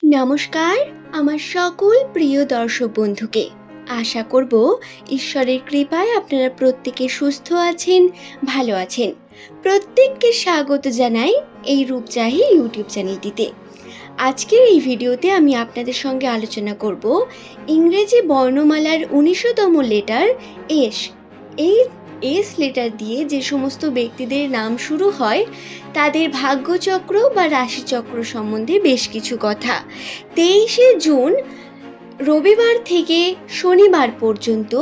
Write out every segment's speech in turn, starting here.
নমস্কার আমার সকল প্রিয় দর্শক বন্ধুকে। আশা করব ঈশ্বরের কৃপায় আপনারা প্রত্যেকে সুস্থ আছেন, ভালো আছেন। প্রত্যেককে স্বাগত জানাই এই রূপচাহি ইউটিউব চ্যানেলটিতে। আজকের এই ভিডিওতে আমি আপনাদের সঙ্গে আলোচনা করব ইংরেজি বর্ণমালার ১৯তম লেটার এস। এই এস লেটার দিয়ে যে সমস্ত ব্যক্তিদের নাম শুরু হয় তাদের ভাগ্যচক্র বা রাশিচক্র সম্বন্ধে বেশ কিছু কথা। ২৩শে জুন রবিবার থেকে শনিবার পর্যন্ত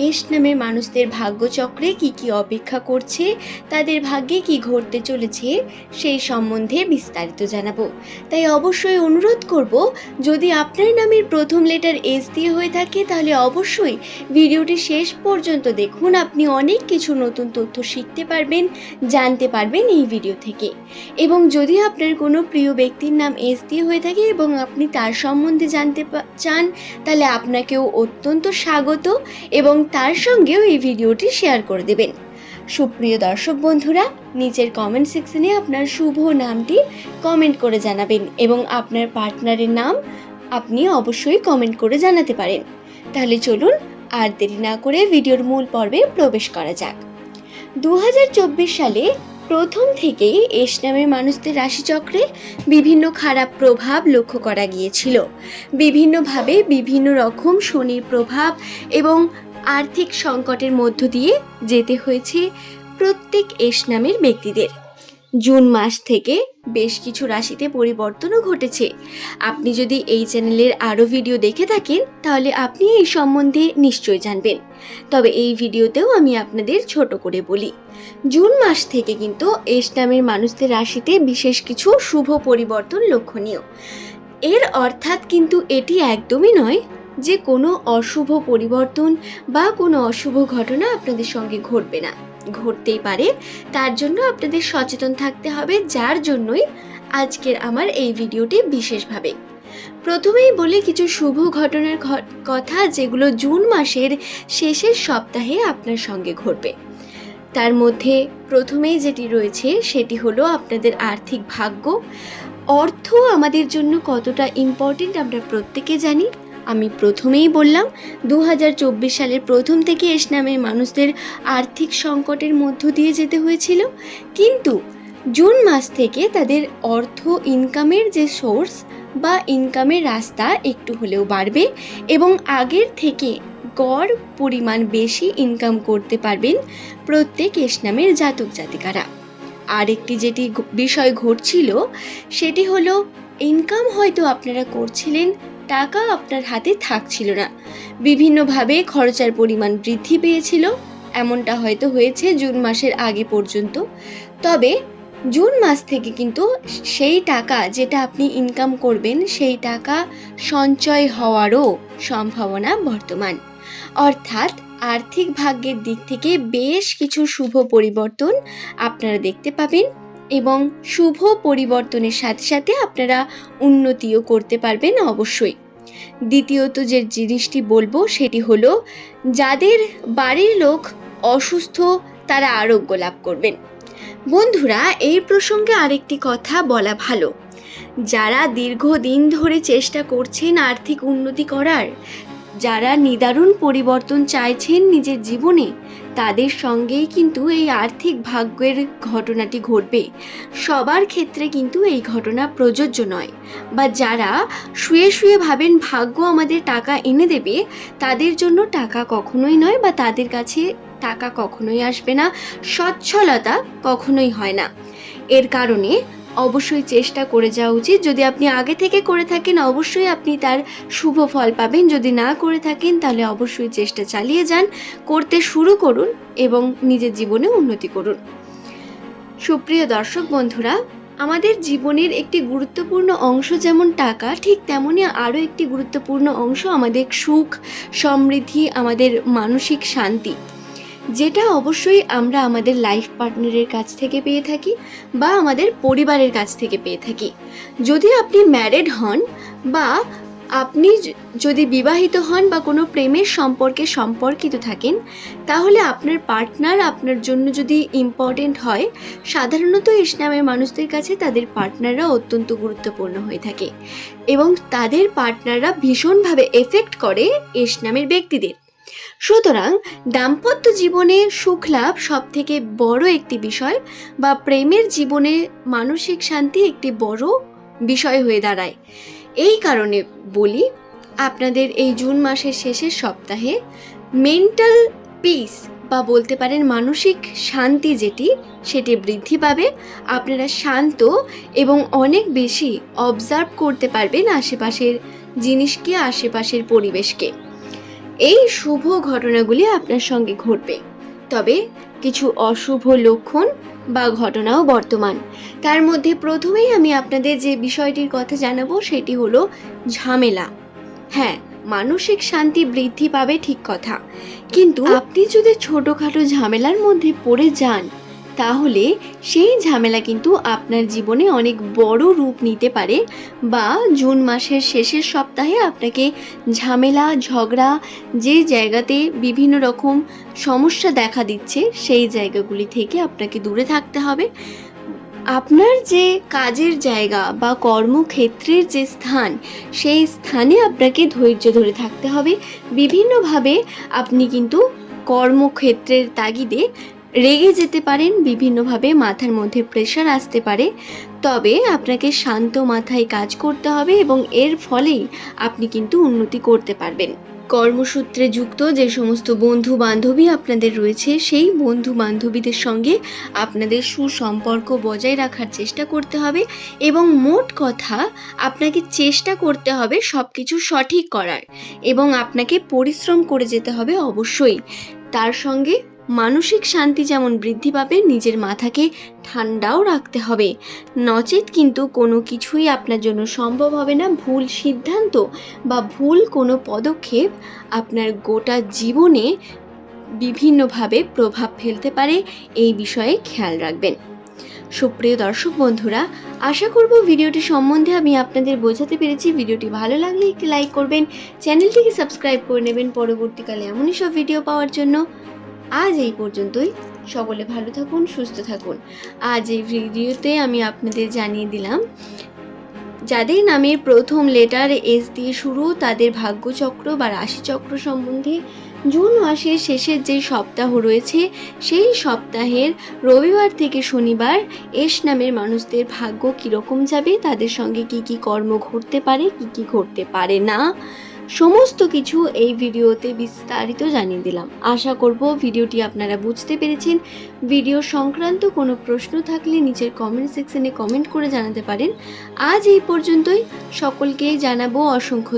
এস নামের মানুষদের ভাগ্যচক্রে কি কি অপেক্ষা করছে, তাদের ভাগ্যে কি ঘটতে চলেছে সেই সম্বন্ধে বিস্তারিত জানাবো। তাই অবশ্যই অনুরোধ করব, যদি আপনার নামের প্রথম লেটার এস দিয়ে হয়ে থাকে তাহলে অবশ্যই ভিডিওটি শেষ পর্যন্ত দেখুন। আপনি অনেক কিছু নতুন তথ্য শিখতে পারবেন, জানতে পারবেন এই ভিডিও থেকে। এবং যদি আপনার কোনো প্রিয় ব্যক্তির নাম এস দিয়ে হয়ে থাকে এবং আপনি তার সম্বন্ধে জানতে চান তাহলে আপনাকেও অত্যন্ত স্বাগত এবং তার সঙ্গেও এই ভিডিওটি শেয়ার করে দেবেন। সুপ্রিয় দর্শক বন্ধুরা, নিচের কমেন্ট সেকশনে আপনার শুভ নামটি কমেন্ট করে জানাবেন এবং আপনার পার্টনারের নাম আপনি অবশ্যই কমেন্ট করে জানাতে পারেন। তাহলে চলুন আর দেরি না করে ভিডিওর মূল পর্বে প্রবেশ করা যাক। ২০২৪ সালে প্রথম থেকেই এস নামের মানুষদের রাশিচক্রে বিভিন্ন খারাপ প্রভাব লক্ষ্য করা গিয়েছিল। বিভিন্নভাবে বিভিন্ন রকম শনির প্রভাব এবং আর্থিক সংকটের মধ্য দিয়ে যেতে হয়েছে প্রত্যেক এস নামের ব্যক্তিদের। জুন মাস থেকে বেশ কিছু রাশিতে পরিবর্তনও ঘটেছে। আপনি যদি এই চ্যানেলের আরও ভিডিও দেখে থাকেন তাহলে আপনি এই সম্বন্ধে নিশ্চয়ই জানবেন। তবে এই ভিডিওতেও আমি আপনাদের ছোট করে বলি, জুন মাস থেকে কিন্তু এস নামের মানুষদের রাশিতে বিশেষ কিছু শুভ পরিবর্তন লক্ষণীয়। এর অর্থাৎ কিন্তু এটি একদমই নয় যে কোনো অশুভ পরিবর্তন বা কোনো অশুভ ঘটনা আপনাদের সঙ্গে ঘটবে না। ঘটতেই পারে, তার জন্য আপনাদের সচেতন থাকতে হবে, যার জন্যই আজকের আমার এই ভিডিওটি বিশেষভাবে। প্রথমেই বলি কিছু শুভ ঘটনার কথা যেগুলো জুন মাসের শেষের সপ্তাহে আপনার সঙ্গে ঘটবে। তার মধ্যে প্রথমেই যেটি রয়েছে সেটি হলো আপনাদের আর্থিক ভাগ্য। অর্থ আমাদের জন্য কতটা ইম্পর্টেন্ট আমরা প্রত্যেকে জানি। আমি প্রথমেই বললাম ২০২৪ সালের প্রথম থেকে এস নামের মানুষদের আর্থিক সংকটের মধ্য দিয়ে যেতে হয়েছিল, কিন্তু জুন মাস থেকে তাদের অর্থ ইনকামের যে সোর্স বা ইনকামের রাস্তা একটু হলেও বাড়বে এবং আগের থেকে গড় পরিমাণ বেশি ইনকাম করতে পারবেন প্রত্যেক এস নামের জাতক জাতিকারা। আরেকটি যেটি বিষয় ঘটছিল সেটি হলো ইনকাম হয়তো আপনারা করছিলেন, টাকা আপনার হাতে থাকছিল না, বিভিন্নভাবে খরচার পরিমাণ বৃদ্ধি পেয়েছিল। এমনটা হয়তো হয়েছে জুন মাসের আগে পর্যন্ত। তবে জুন মাস থেকে কিন্তু সেই টাকা যেটা আপনি ইনকাম করবেন সেই টাকা সঞ্চয় হওয়ারও সম্ভাবনা বর্তমান। অর্থাৎ আর্থিক ভাগ্যের দিক থেকে বেশ কিছু শুভ পরিবর্তন আপনারা দেখতে পাবেন এবং শুভ পরিবর্তনের সাথে সাথে আপনারা উন্নতিও করতে পারবেন অবশ্যই। দ্বিতীয়ত যে জিনিসটি বলবো সেটি হলো, যাদের বাড়ির লোক অসুস্থ তারা আরোগ্য লাভ করবেন। বন্ধুরা, এই প্রসঙ্গে আরেকটি কথা বলা ভালো, যারা দীর্ঘদিন ধরে চেষ্টা করছেন আর্থিক উন্নতি করার, যারা নিদারুণ পরিবর্তন চাইছেন নিজের জীবনে, তাদের সঙ্গেই কিন্তু এই আর্থিক ভাগ্যের ঘটনাটি ঘটবে। সবার ক্ষেত্রে কিন্তু এই ঘটনা প্রযোজ্য নয়, বা যারা শুয়ে শুয়ে ভাবেন ভাগ্য আমাদের টাকা এনে দেবে, তাদের জন্য টাকা কখনোই নয়, বা তাদের কাছে টাকা কখনোই আসবে না, সচ্ছলতা কখনোই হয় না। এর কারণে অবশ্যই চেষ্টা করে যাওয়া উচিত। যদি আপনি আগে থেকে করে থাকেন অবশ্যই আপনি তার শুভ ফল পাবেন, যদি না করে থাকেন তাহলে অবশ্যই চেষ্টা চালিয়ে যান, করতে শুরু করুন এবং নিজের জীবনে উন্নতি করুন। সুপ্রিয় দর্শক বন্ধুরা, আমাদের জীবনের একটি গুরুত্বপূর্ণ অংশ যেমন টাকা, ঠিক তেমনই আরও একটি গুরুত্বপূর্ণ অংশ আমাদের সুখ, সমৃদ্ধি, আমাদের মানসিক শান্তি, যেটা অবশ্যই আমরা আমাদের লাইফ পার্টনারের কাছ থেকে পেয়ে থাকি বা আমাদের পরিবারের কাছ থেকে পেয়ে থাকি। যদি আপনি ম্যারিড হন বা আপনি যদি বিবাহিত হন বা কোনো প্রেমের সম্পর্কে সম্পর্কিত থাকেন, তাহলে আপনার পার্টনার আপনার জন্য যদি ইম্পর্টেন্ট হয়, সাধারণত এস নামের মানুষদের কাছে তাদের পার্টনাররা অত্যন্ত গুরুত্বপূর্ণ হয়ে থাকে এবং তাদের পার্টনাররা ভীষণভাবে এফেক্ট করে এস নামের ব্যক্তিদের। সুতরাং দাম্পত্য জীবনে সুখ লাভ সব থেকে বড় একটি বিষয়, বা প্রেমের জীবনে মানসিক শান্তি একটি বড় বিষয় হয়ে দাঁড়ায়। এই কারণে বলি, আপনাদের এই জুন মাসের শেষের সপ্তাহে মেন্টাল পিস বা বলতে পারেন মানসিক শান্তি সেটি বৃদ্ধি পাবে। আপনারা শান্ত এবং অনেক বেশি অবজার্ভ করতে পারবেন আশেপাশের জিনিসকে, আশেপাশের পরিবেশকে। এই শুভ ঘটনাগুলি আপনার সঙ্গে ঘটবে, তবে কিছু অশুভ লক্ষণ বা ঘটনাও বর্তমান। তার মধ্যে প্রথমেই আমি আপনাদের যে বিষয়টির কথা জানাবো সেটি হলো ঝামেলা। হ্যাঁ, মানসিক শান্তি বৃদ্ধি পাবে ঠিক কথা, কিন্তু আপনি যদি ছোটোখাটো ঝামেলার মধ্যে পড়ে যান, তাহলে সেই ঝামেলা কিন্তু আপনার জীবনে অনেক বড় রূপ নিতে পারে, বা জুন মাসের শেষের সপ্তাহে আপনাকে ঝামেলা, ঝগড়া, যে জায়গাতে বিভিন্ন রকম সমস্যা দেখা দিচ্ছে সেই জায়গাগুলি থেকে আপনাকে দূরে থাকতে হবে। আপনার যে কাজের জায়গা বা কর্মক্ষেত্রের যে স্থান, সেই স্থানে আপনাকে ধৈর্য ধরে থাকতে হবে। বিভিন্নভাবে আপনি কিন্তু কর্মক্ষেত্রের তাগিদে রেগে যেতে পারেন, বিভিন্নভাবে মাথার মধ্যে প্রেশার আসতে পারে, তবে আপনাকে শান্ত মাথায় কাজ করতে হবে এবং এর ফলেই আপনি কিন্তু উন্নতি করতে পারবেন। কর্মসূত্রে যুক্ত যে সমস্ত বন্ধু বান্ধবী আপনাদের রয়েছে, সেই বন্ধু বান্ধবীদের সঙ্গে আপনাদের সুসম্পর্ক বজায় রাখার চেষ্টা করতে হবে এবং মোট কথা আপনাকে চেষ্টা করতে হবে সব কিছু সঠিক করার, এবং আপনাকে পরিশ্রম করে যেতে হবে অবশ্যই। তার সঙ্গে মানসিক শান্তি যেমন বৃদ্ধি পাবে, নিজের মাথাকে ঠান্ডাও রাখতে হবে, নচেত কিন্তু কোনো কিছুই আপনার জন্য সম্ভব হবে না। ভুল সিদ্ধান্ত বা ভুল কোনো পদক্ষেপ আপনার গোটা জীবনে বিভিন্নভাবে প্রভাব ফেলতে পারে, এই বিষয়ে খেয়াল রাখবেন। সুপ্রিয় দর্শক বন্ধুরা, আশা করব ভিডিওটি সম্বন্ধে আমি আপনাদের বোঝাতে পেরেছি। ভিডিওটি ভালো লাগলে একটি লাইক করবেন, চ্যানেলটিকে সাবস্ক্রাইব করে নেবেন পরবর্তীকালে এমনই সব ভিডিও পাওয়ার জন্য। আজ এই পর্যন্তই। সকলে ভালো থাকুন, সুস্থ থাকুন। আজ এই ভিডিওতে আমি আপনাদের জানিয়ে দিলাম, যাদের নামের প্রথম লেটার এস দিয়ে শুরু, তাদের ভাগ্যচক্র বা রাশিচক্র সম্বন্ধে জুন মাসের শেষের যে সপ্তাহ রয়েছে, সেই সপ্তাহের রবিবার থেকে শনিবার এস নামের মানুষদের ভাগ্য কীরকম যাবে, তাদের সঙ্গে কি কি কর্ম ঘটতে পারে, কি কি ঘটতে পারে না, সমস্ত কিছু এই ভিডিওতে বিস্তারিত জানিয়ে দিলাম। আশা করব ভিডিওটি আপনারা বুঝতে পেরেছেন। ভিডিও সংক্রান্ত কোনো প্রশ্ন থাকলে নিচের কমেন্ট সেকশনে কমেন্ট করে জানাতে পারেন। আজ এই পর্যন্তই। সকলকেই জানাবো অসংখ্য